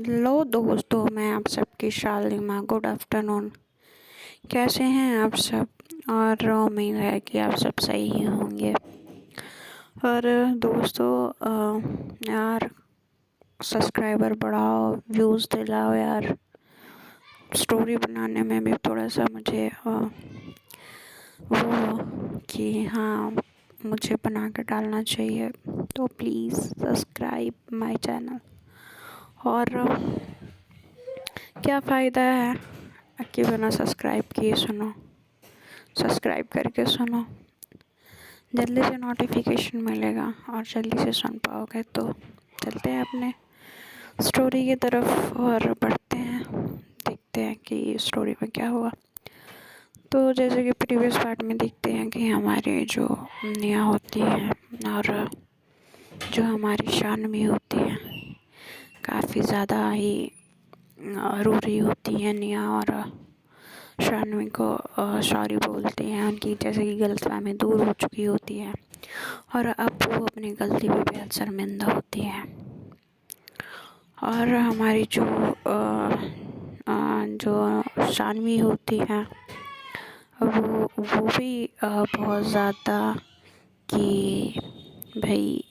Hello दोस्तों, मैं आप सबकी शालिमा। Good afternoon. कैसे हैं आप सब? और उम्मीद है कि आप सब सही ही होंगे। और दोस्तों, यार सब्सक्राइबर बढ़ाओ, व्यूज़ दिलाओ यार। स्टोरी बनाने में भी थोड़ा सा मुझे वो कि हाँ, मुझे बना के डालना चाहिए। तो प्लीज़ सब्सक्राइब माय चैनल। और क्या फ़ायदा है कि बिना सब्सक्राइब किए सुनो? सब्सक्राइब करके सुनो, जल्दी से नोटिफिकेशन मिलेगा और जल्दी से सुन पाओगे। तो चलते हैं अपने स्टोरी की तरफ और बढ़ते हैं, देखते हैं कि स्टोरी में क्या हुआ। तो जैसे कि प्रीवियस पार्ट में देखते हैं कि हमारी जो निया होती है और जो हमारी शानवी होती है, काफ़ी ज़्यादा ही रो रही होती है निया, और शानवी को सॉरी बोलती हैं। उनकी जैसे कि गलतफहमी दूर हो चुकी होती है और अब वो अपनी गलती पे बेहद शर्मिंदा होती है। और हमारी जो शानवी होती है वो भी बहुत ज़्यादा कि भाई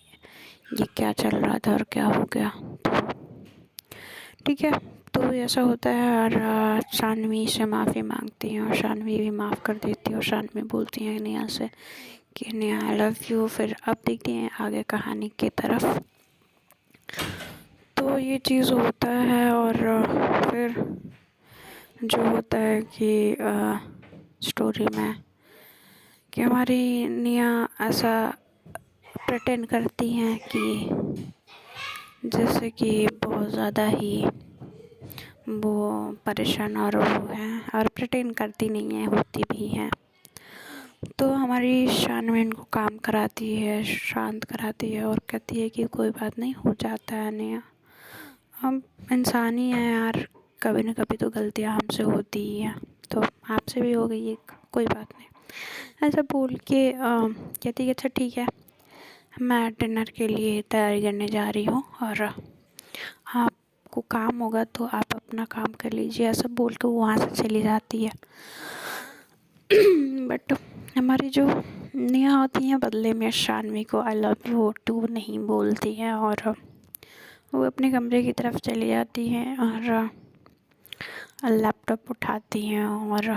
ये क्या चल रहा था और क्या हो गया। तो ठीक है, तो ऐसा होता है और शानवी से माफ़ी मांगती हैं और शानवी भी माफ़ कर देती है और शानवी बोलती है नेहा से कि नेहा आई लव यू। फिर अब देखते हैं आगे कहानी की तरफ। तो ये चीज़ होता है और फिर जो होता है कि स्टोरी में कि हमारी नेहा ऐसा प्रिटेंड करती हैं कि जैसे कि बहुत ज़्यादा ही वो परेशान और वो है, और प्रिटेंड करती नहीं है, होती भी हैं। तो हमारी शानवी इनको काम कराती है, शांत कराती है और कहती है कि कोई बात नहीं, हो जाता है नेहा, हम इंसान ही हैं यार, कभी न कभी तो गलतियाँ हमसे होती ही हैं। तो आपसे भी हो गई एक, कोई बात नहीं। ऐसा बोल के कहती है अच्छा ठीक है, मैं डिनर के लिए तैयारी करने जा रही हूँ और आपको काम होगा तो आप अपना काम कर लीजिए। ऐसा बोल के वो वहाँ से चली जाती है। बट हमारी जो नेहा होती हैं बदले में शानवी को आई लव यू टू नहीं बोलती हैं और वो अपने कमरे की तरफ चली जाती हैं और लैपटॉप उठाती हैं और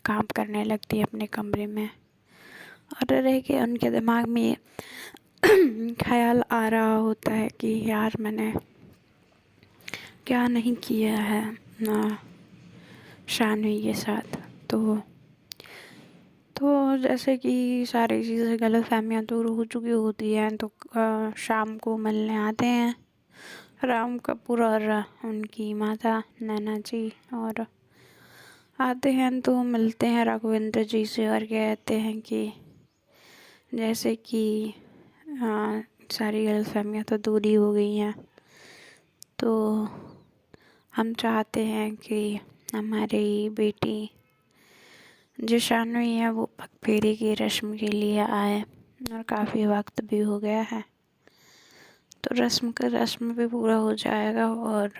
काम करने लगती है अपने कमरे में। और रह के उनके दिमाग में ये ख्याल आ रहा होता है कि यार मैंने क्या नहीं किया है ना शानवी के साथ। तो जैसे कि सारी चीज़ें गलतफहमियाँ दूर हो चुकी होती हैं तो शाम को मिलने आते हैं राम कपूर और उनकी माता नैना जी, और आते हैं तो मिलते हैं राघवेंद्र जी से और कहते हैं कि जैसे कि सारी गलतफहमियाँ तो दूर ही हो गई हैं, तो हम चाहते हैं कि हमारी बेटी जो शानवी है वो पगफेरे की रस्म के लिए आए और काफ़ी वक्त भी हो गया है, तो रस्म भी पूरा हो जाएगा और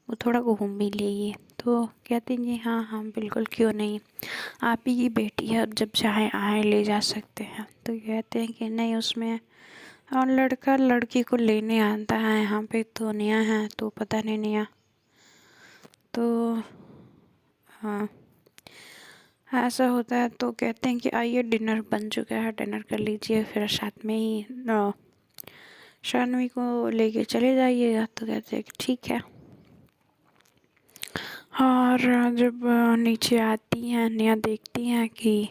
वो थोड़ा घूम भी लेगी। तो कहते हैं जी हाँ हाँ बिल्कुल, क्यों नहीं, आप ही की बेटी है, अब जब चाहे आए ले जा सकते हैं। तो कहते हैं कि नहीं, उसमें और लड़का लड़की को लेने आता है, यहाँ पे तो नेहा है तो पता नहीं नेहा। तो हाँ, ऐसा होता है तो कहते हैं कि आइए डिनर बन चुका है, डिनर कर लीजिए, फिर साथ में ही शानवी को लेके चले जाइएगा। तो कहते हैं कि ठीक है। और जब नीचे आती हैं नेहा देखती हैं कि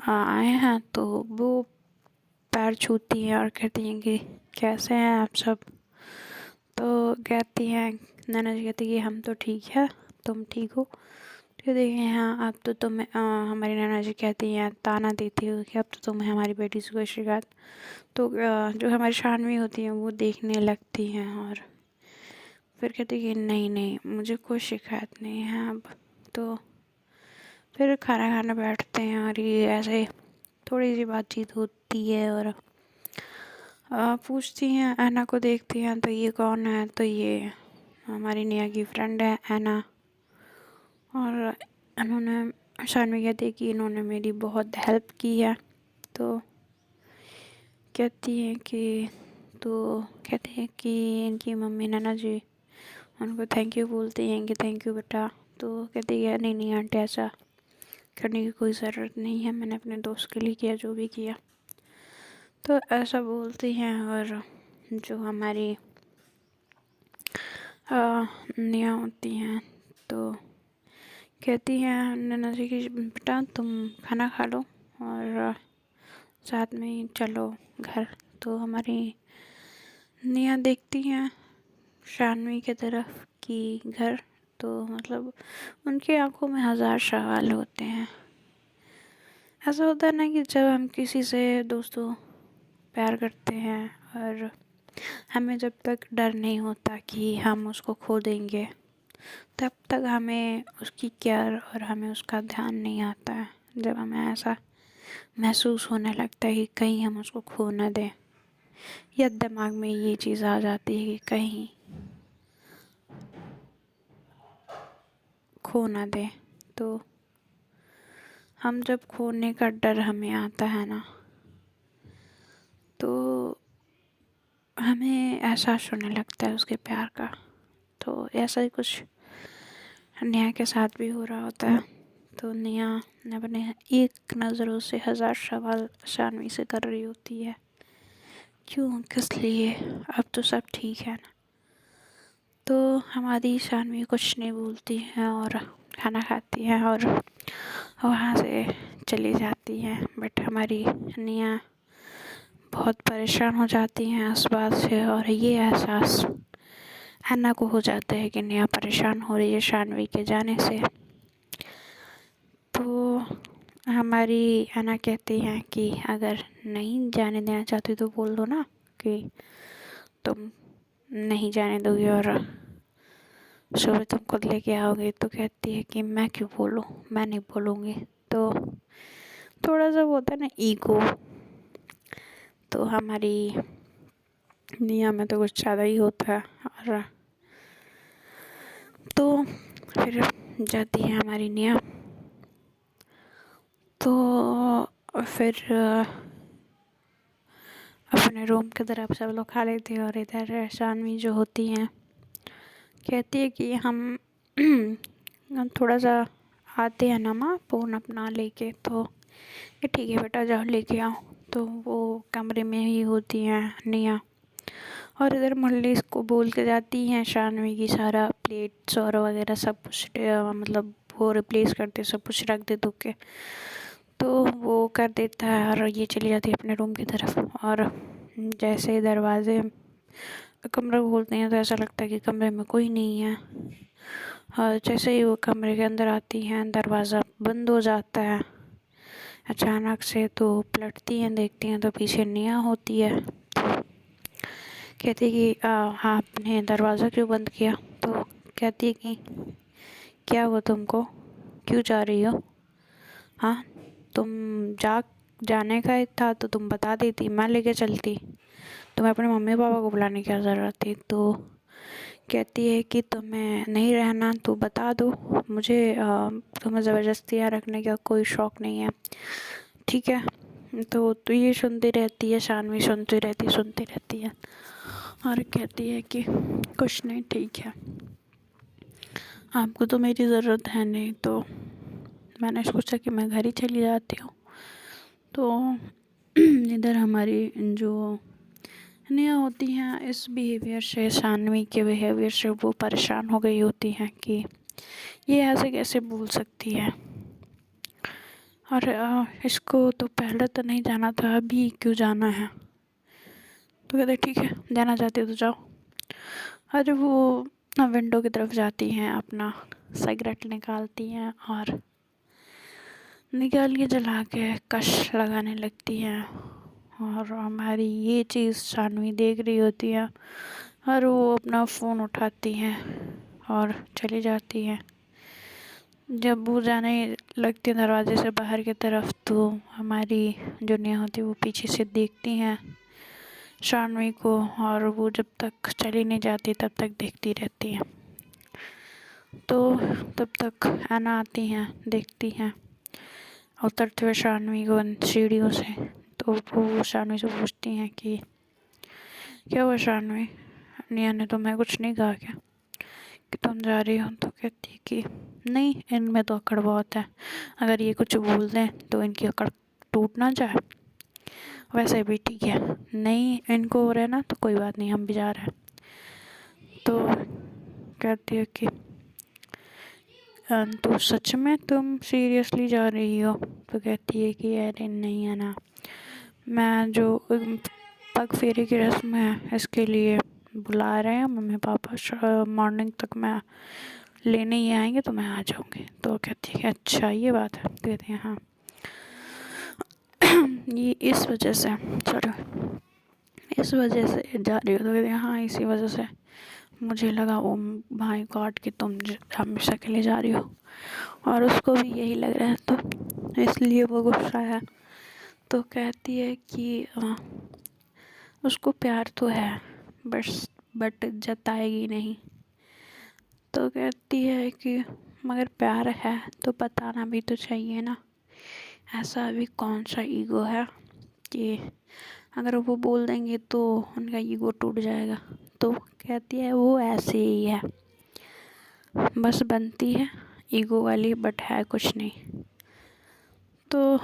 आए हैं तो वो पैर छूती हैं और कहती हैं कि कैसे हैं आप सब। तो कहती हैं नैना जी, कहती है कि हम तो ठीक है, तुम ठीक हो? तो देखिए हाँ, अब तो तुम्हें हमारी नैना जी कहती हैं, ताना देती है कि अब तो तुम्हें हमारी बेटी से कोई शिकायत। तो जो हमारी शानवी होती हैं वो देखने लगती हैं और फिर कहती है कि नहीं नहीं, मुझे कोई शिकायत नहीं है अब। तो फिर खाना खाने बैठते हैं और ये ऐसे थोड़ी सी बातचीत होती है और पूछती हैं, ऐना को देखती हैं तो ये कौन है, तो ये हमारी नेहा की फ्रेंड है ऐना। और इन्होंने शानवी कहती है कि इन्होंने मेरी बहुत हेल्प की है। तो कहती है कि तो कहते हैं कि इनकी मम्मी नैना जी उनको थैंक यू बोलती हैं कि थैंक यू बेटा। तो कहती है नहीं नहीं आंटी, ऐसा करने की कोई ज़रूरत नहीं है, मैंने अपने दोस्त के लिए किया जो भी किया। तो ऐसा बोलती हैं। और जो हमारी नेहा होती हैं तो कहती हैं नैना जी कि बेटा तुम खाना खा लो और साथ में ही चलो घर। तो हमारी नेहा देखती हैं शानवी की तरफ कि घर, तो मतलब उनकी आंखों में हज़ार सवाल होते हैं। ऐसा होता है ना कि जब हम किसी से दोस्तों प्यार करते हैं और हमें जब तक डर नहीं होता कि हम उसको खो देंगे, तब तक हमें उसकी केयर और हमें उसका ध्यान नहीं आता है। जब हमें ऐसा महसूस होने लगता है कि कहीं हम उसको खो ना दें, या दिमाग में ये चीज़ आ जाती है कि कहीं खो ना दें, तो हम जब खोने का डर हमें आता है ना, तो हमें एहसास होने लगता है उसके प्यार का। तो ऐसा ही कुछ नेहा के साथ भी हो रहा होता है। तो नेहा अपने एक नज़रों से हज़ार सवाल शानवी से कर रही होती है, क्यों, किस लिए, अब तो सब ठीक है ना। तो हमारी शानवी कुछ नहीं बोलती है और खाना खाती है और वहाँ से चली जाती है। बट हमारी नेहा बहुत परेशान हो जाती हैं इस बात से, और ये एहसास अन्ना को हो जाता है कि नेहा परेशान हो रही है शानवी के जाने से। तो हमारी अन्ना कहती हैं कि अगर नहीं जाने देना चाहती तो बोल दो ना कि तुम नहीं जाने दोगी और सुबह तुम खुद लेके आओगे। तो कहती है कि मैं क्यों बोलूँ, मैं नहीं बोलूँगी। तो थोड़ा सा वो होता है ना ईगो, तो हमारी नेहा में तो कुछ ज़्यादा ही होता है। और तो फिर जाती है हमारी नेहा, तो फिर अपने रूम की तरफ सब लोग खा लेते हैं। और इधर शानवी जो होती हैं कहती है कि हम थोड़ा सा आते हैं ना माँ फ़ोन अपना लेके। तो ये ठीक है बेटा जाओ लेके आओ। तो वो कमरे में ही होती हैं नेहा, और इधर मोहल्ले इसको बोल के जाती हैं शानवी की सारा प्लेट्स और वगैरह सब कुछ मतलब वो रिप्लेस करते सब कुछ रख दे धो के। तो वो कर देता है और ये चली जाती है अपने रूम की तरफ। और जैसे ही दरवाजे कमरा खोलते हैं तो ऐसा लगता है कि कमरे में कोई नहीं है। और जैसे ही वो कमरे के अंदर आती हैं दरवाज़ा बंद हो जाता है अचानक से। तो पलटती हैं, देखती हैं तो पीछे नेहा होती है। कहती है कि आपने दरवाज़ा क्यों बंद किया। तो कहती है कि क्या हुआ तुमको, क्यों जा रही हो, हाँ तुम जाने का ही था तो तुम बता देती, मैं लेके चलती, तुम्हें अपने मम्मी पापा को बुलाने की क्या ज़रूरत थी। तो कहती है कि तुम्हें नहीं रहना तो बता दो, मुझे तुम्हें ज़बरदस्ती यहाँ रखने का कोई शौक़ नहीं है, ठीक है। तो ये सुनती रहती है शानवी, सुनती रहती है और कहती है कि कुछ नहीं, ठीक है, आपको तो मेरी ज़रूरत है नहीं, तो मैंने सोचा कि मैं घर ही चली जाती हूँ। तो इधर हमारी जो नेहा होती हैं इस बिहेवियर से, शानवी के बिहेवियर से वो परेशान हो गई होती हैं कि ये ऐसे कैसे बोल सकती है, और इसको तो पहले तो नहीं जाना था, अभी क्यों जाना है। तो कहते ठीक है जाना चाहती हो तो जाओ। अरे वो विंडो की तरफ जाती हैं, अपना सिगरेट निकालती हैं और निकाल के जला के कश लगाने लगती हैं। और हमारी ये चीज़ शानवी देख रही होती है और वो अपना फ़ोन उठाती हैं और चली जाती हैं। जब वो जाने लगती है दरवाजे से बाहर की तरफ, तो हमारी जो नेहा होती है वो पीछे से देखती हैं शानवी को, और वो जब तक चली नहीं जाती तब तक देखती रहती है। तो तब तक ऐना आती हैं, देखती हैं उतरते हुए शानवी को सीढ़ियों से। तो वो शानवी से पूछती हैं कि क्या हुआ शानवी, निया ने तुम्हें कुछ नहीं कहा क्या कि तुम जा रही हो? तो कहती है कि नहीं, इनमें तो अकड़ बहुत है, अगर ये कुछ बोल दें तो इनकी अकड़ टूट ना जाए। वैसे भी ठीक है, नहीं इनको हो रहा है ना तो कोई बात नहीं, हम भी जा रहे हैं। तो कहती है कि तो सच में तुम सीरियसली जा रही हो? तो कहती है कि अरे नहीं है ना, मैं जो पग फेरे की रस्म है इसके लिए बुला रहे हैं मम्मी पापा, मॉर्निंग तक मैं लेने ही आएंगे तो मैं आ जाऊंगी। तो कहती है अच्छा ये बात है? तो कहती है हाँ ये इस वजह से, सॉरी इस वजह से जा रही हो? तो कहती है हाँ इसी वजह से, मुझे लगा ओ माय गॉड कि तुम हमेशा के लिए जा रही हो, और उसको भी यही लग रहा है तो इसलिए वो गुस्सा है। तो कहती है कि उसको प्यार तो है बट जताएगी नहीं। तो कहती है कि मगर प्यार है तो बताना भी तो चाहिए ना, ऐसा अभी कौन सा ईगो है कि अगर वो बोल देंगे तो उनका ईगो टूट जाएगा। तो कहती है वो ऐसे ही है, बस बनती है ईगो वाली बट है कुछ नहीं। तो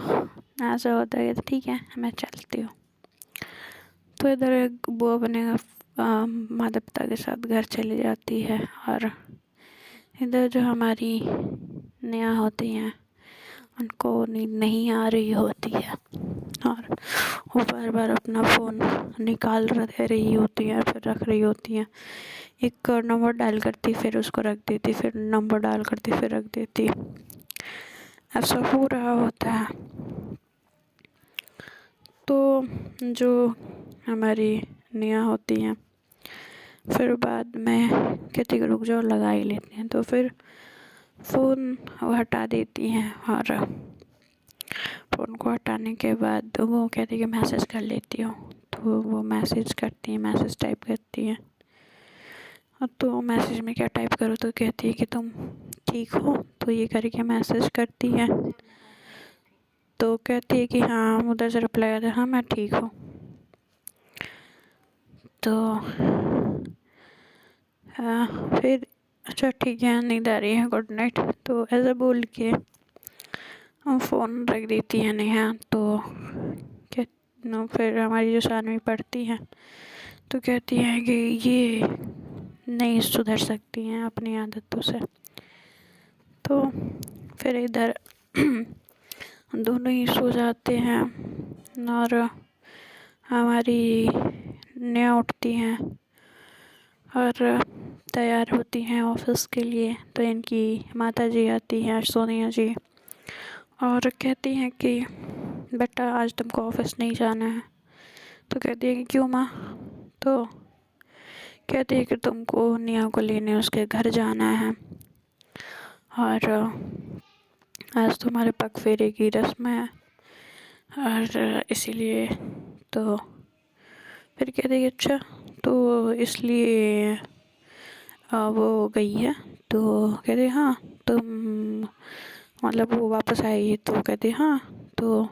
ऐसा होता है कि ठीक है मैं चलती हूँ। तो इधर वो अपने माता पिता के साथ घर चली जाती है, और इधर जो हमारी नेहा होती हैं उनको नींद नहीं आ रही होती है, और वो बार बार अपना फ़ोन निकाल रही होती है, फिर रख रही होती हैं। एक नंबर डायल करती फिर उसको रख देती, फिर नंबर डायल करती फिर रख देती, ऐसा हो रहा होता है। तो जो हमारी नेहा होती हैं फिर बाद में कहती कि रुक जाओ लगा ही लेते हैं। तो फिर फ़ोन वो हटा देती हैं, और फ़ोन को हटाने के बाद वो कहती कि मैसेज कर लेती हूँ। तो वो मैसेज करती हैं, मैसेज टाइप करती हैं। तो मैसेज में क्या टाइप करो? तो कहती है कि तुम ठीक हो? तो ये करके मैसेज करती है। तो कहती है कि हाँ, उधर से रिप्लाई आता है हाँ मैं ठीक हूँ। तो फिर अच्छा ठीक है नींद आ रही है, गुड नाइट। तो ऐसा बोल के फ़ोन रख देती है नेहा। तो क्या फिर हमारी जो शानवी पढ़ती है तो कहती है कि ये नहीं सुधर सकती हैं अपनी आदतों से। तो फिर इधर दोनों ही सो जाते हैं, और हमारी नेहा उठती हैं और तैयार होती हैं ऑफिस के लिए। तो इनकी माता जी आती हैं, सोनिया जी, और कहती हैं कि बेटा आज तुमको ऑफिस नहीं जाना है। तो कहती है कि क्यों माँ? तो कहती है कि तुमको नेहा को लेने उसके घर जाना है, और आज तुम्हारे पग फेरे की रस्म है, और इसीलिए। तो फिर कहती है अच्छा तो इसलिए वो गई है? तो कहते हाँ तुम मतलब वो वापस आई? तो कहते हाँ। तो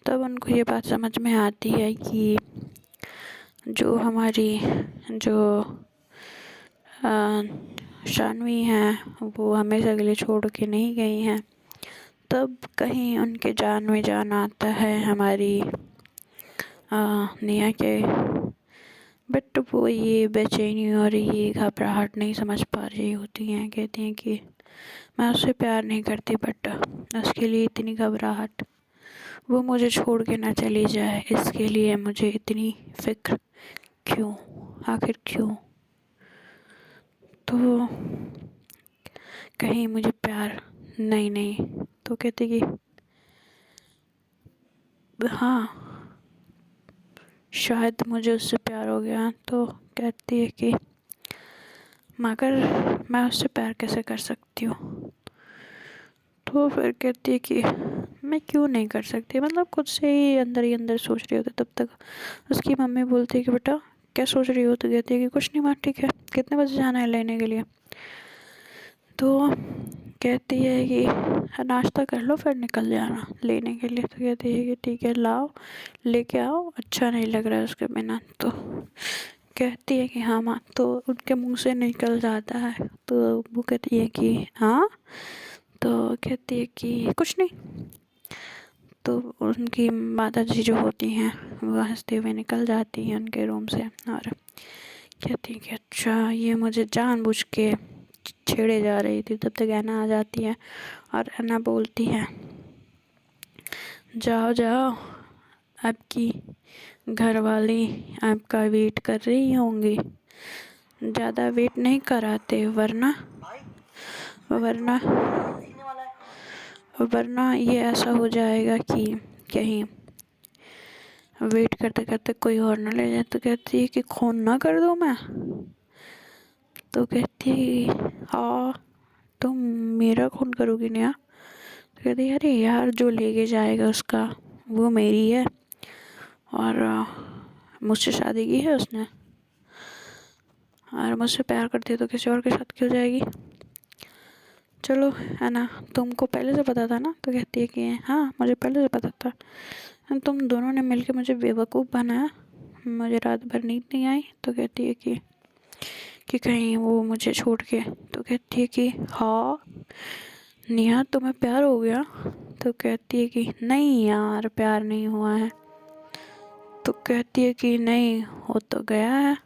तब उनको ये बात समझ में आती है कि जो हमारी जो शानवी हैं वो हमेशा के लिए छोड़ के नहीं गई हैं। तब कहीं उनके जान में जान आता है हमारी नेहा के, बट वो ये बेचैनी और ये घबराहट नहीं समझ पा रही होती हैं। कहती हैं कि मैं उससे प्यार नहीं करती बट उसके लिए इतनी घबराहट, वो मुझे छोड़ के ना चली जाए इसके लिए मुझे इतनी फिक्र क्यों, आखिर क्यों? तो कहीं मुझे प्यार नहीं। तो कहती कि हाँ शायद मुझे उससे प्यार हो गया। तो कहती है कि मगर मैं उससे प्यार कैसे कर सकती हूँ? तो फिर कहती है कि मैं क्यों नहीं कर सकती, मतलब खुद से ही अंदर सोच रही होती। तब तक उसकी मम्मी बोलती है कि बेटा क्या सोच रही हो? तो कहती है कि कुछ नहीं माँ, ठीक है, कितने बजे जाना है लेने के लिए? तो कहती है कि नाश्ता कर लो फिर निकल जाना लेने के लिए। तो कहती है कि ठीक है लाओ, लेके आओ, अच्छा नहीं लग रहा है उसके बिना। तो कहती है कि हाँ माँ। तो उनके मुंह से निकल जाता है। तो वो कहती है कि हाँ। तो कहती है कि कुछ नहीं। तो उनकी माता जी जो होती हैं वो हंसते हुए निकल जाती हैं उनके रूम से और कहती है कि अच्छा ये मुझे जानबूझ के छेड़े जा रही थी। तब तक ऐना आ जाती है और ऐना बोलती है जाओ जाओ, आपकी घरवाली आपका वेट कर रही होंगी, ज़्यादा वेट नहीं कराते वरना वरना वरना ये ऐसा हो जाएगा कि कहीं वेट करते करते कोई और ना ले जाए। तो कहती है कि खून ना कर दूँ मैं? तो कहती है हाँ तुम मेरा खून करोगी ना? तो कहती है अरे यार जो लेके जाएगा उसका वो मेरी है और मुझसे शादी की है उसने और मुझसे प्यार करती है तो किसी और के साथ क्यों जाएगी? चलो है ना, तुमको पहले से पता था ना? तो कहती है कि हाँ मुझे पहले से पता था, तुम दोनों ने मिलके मुझे बेवकूफ़ बनाया, मुझे रात भर नींद नहीं आई। तो कहती है कि कहीं वो मुझे छोड़ के। तो कहती है कि हाँ नेहा तुम्हें प्यार हो गया? तो कहती है कि नहीं यार प्यार नहीं हुआ है। तो कहती है कि नहीं हो तो गया है।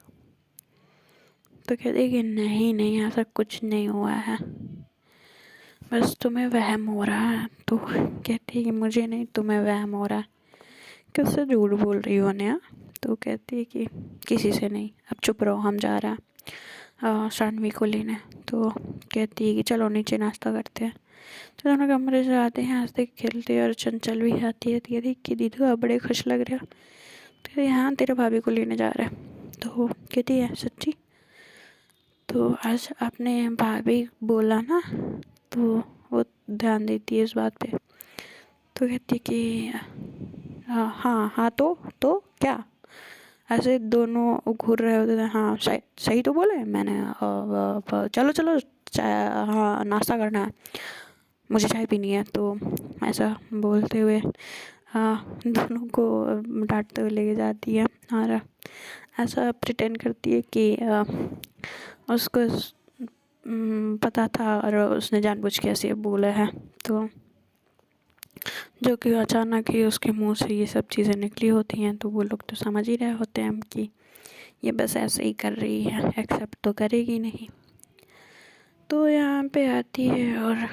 तो कहती है कि नहीं नहीं ऐसा कुछ नहीं हुआ है, बस तुम्हें वहम हो रहा है। तो कहती है कि मुझे नहीं तुम्हें वहम हो रहा है, किससे झूठ बोल रही हो नेहा? तो कहती है कि किसी से नहीं, अब चुप रहो हम जा रहे हैं शानवी को लेने। तो कहती है कि चलो नीचे नाश्ता करते हैं। तो दोनों कमरे से आते हैं हंसते खेलते और चंचल भी आती है। कहती है कि दीदी आप बड़े खुश लग रहे हो। तो कहती है हाँ तेरे भाभी को लेने जा रहे हैं। तो कहती है सच्ची? तो आज आपने भाभी बोला ना? तो वो ध्यान देती है इस बात पे। तो कहती है कि हाँ हाँ तो क्या? ऐसे दोनों घूर रहे होते थे। हाँ सही सही तो बोले मैंने। चलो चलो चाय, हाँ नाश्ता करना है, मुझे चाय पीनी है। तो ऐसा बोलते हुए दोनों को डांटते हुए लेके जाती है और ऐसा प्रिटेंड करती है कि उसको पता था और उसने जानबूझ के ऐसे बोला है। तो जो कि अचानक ही उसके मुंह से ये सब चीज़ें निकली होती हैं। तो वो लोग तो समझ ही रहे होते हैं कि ये बस ऐसे ही कर रही है, एक्सेप्ट तो करेगी नहीं। तो यहाँ पे आती है और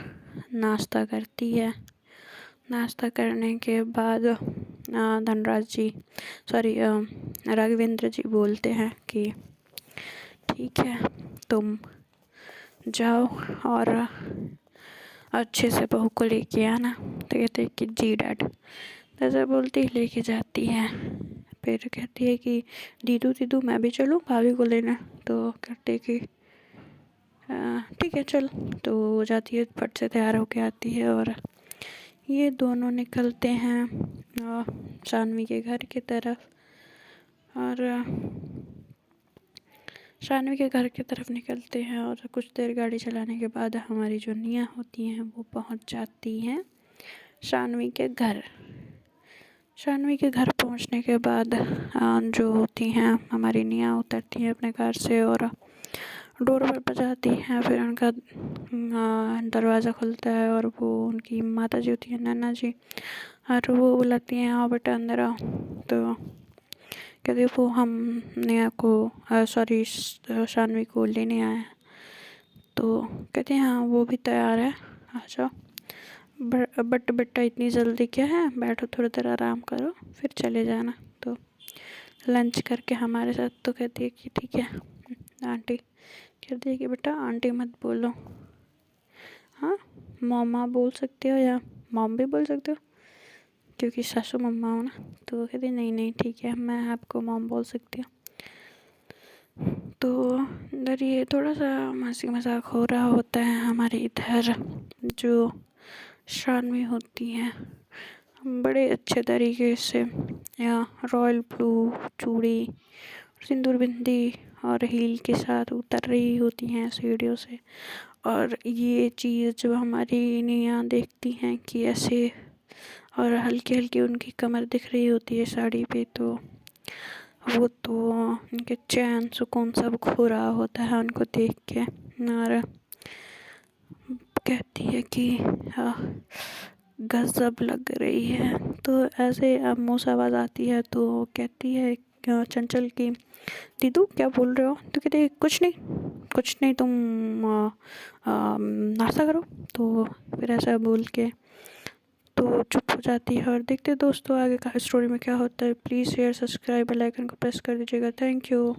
नाश्ता करती है। नाश्ता करने के बाद धनराज जी राघवेंद्र जी बोलते हैं कि ठीक है तुम जाओ और अच्छे से बहू को लेके आना। तो कहते हैं कि जी डैड। ऐसा बोलती लेके जाती है। फिर कहती है कि दीदू दीदू मैं भी चलूँ भाभी को लेने? तो कहते कि ठीक है चल। तो वो जाती है, फट से तैयार होके आती है और ये दोनों निकलते हैं शानवी के घर की तरफ। और शानवी के घर की तरफ निकलते हैं और कुछ देर गाड़ी चलाने के बाद हमारी जो निया होती हैं वो पहुंच जाती हैं शानवी के घर। शानवी के घर पहुंचने के बाद जो होती हैं हमारी निया उतरती हैं अपने कार से और डोर पर बजाती हैं। फिर उनका दरवाज़ा खुलता है और वो उनकी माता जी होती हैं नैना जी, और वो बुलाती हैं आओ बेटा अंदर आओ। तो कहते वो हम नेहा को सॉरी शानवी को लेने आए हैं। तो कहते हैं हाँ वो भी तैयार है आ जाओ। बट बेटा इतनी जल्दी क्या है, बैठो थोड़ी देर आराम करो फिर चले जाना। तो लंच करके हमारे साथ। तो कहती है कि ठीक है आंटी। कहती है कि बेटा आंटी मत बोलो, हाँ मम्मा बोल सकते हो या मॉम भी बोल सकते हो क्योंकि सासू मम्मा हो ना। तो कहती नहीं नहीं ठीक है मैं आपको मॉम बोल सकती हूँ। तो इधर ये थोड़ा सा हंसी मजाक हो रहा होता है हमारे इधर। जो शानवी होती हैं बड़े अच्छे तरीके से यहाँ रॉयल ब्लू चूड़ी, सिंदूर बिंदी और हील के साथ उतर रही होती हैं सीढ़ियों से। और ये चीज़ जब हमारी नैया देखती हैं कि ऐसे, और हल्की हल्की उनकी कमर दिख रही होती है साड़ी पे, तो वो तो उनके चैन सुकून सब खो रहा होता है उनको देख के। और कहती है कि गजब लग रही है। तो ऐसे अब मुँह से आवाज़ आती है तो कहती है चंचल की दीदू क्या बोल रहे हो? तो कहते कुछ नहीं, कुछ नहीं, तुम नाश्ता करो। तो फिर ऐसा बोल के तो चुप हो जाती है। और देखते दोस्तों आगे का स्टोरी में क्या होता है। Please share, subscribe, bell icon को प्रेस कर दीजिएगा। Thank you.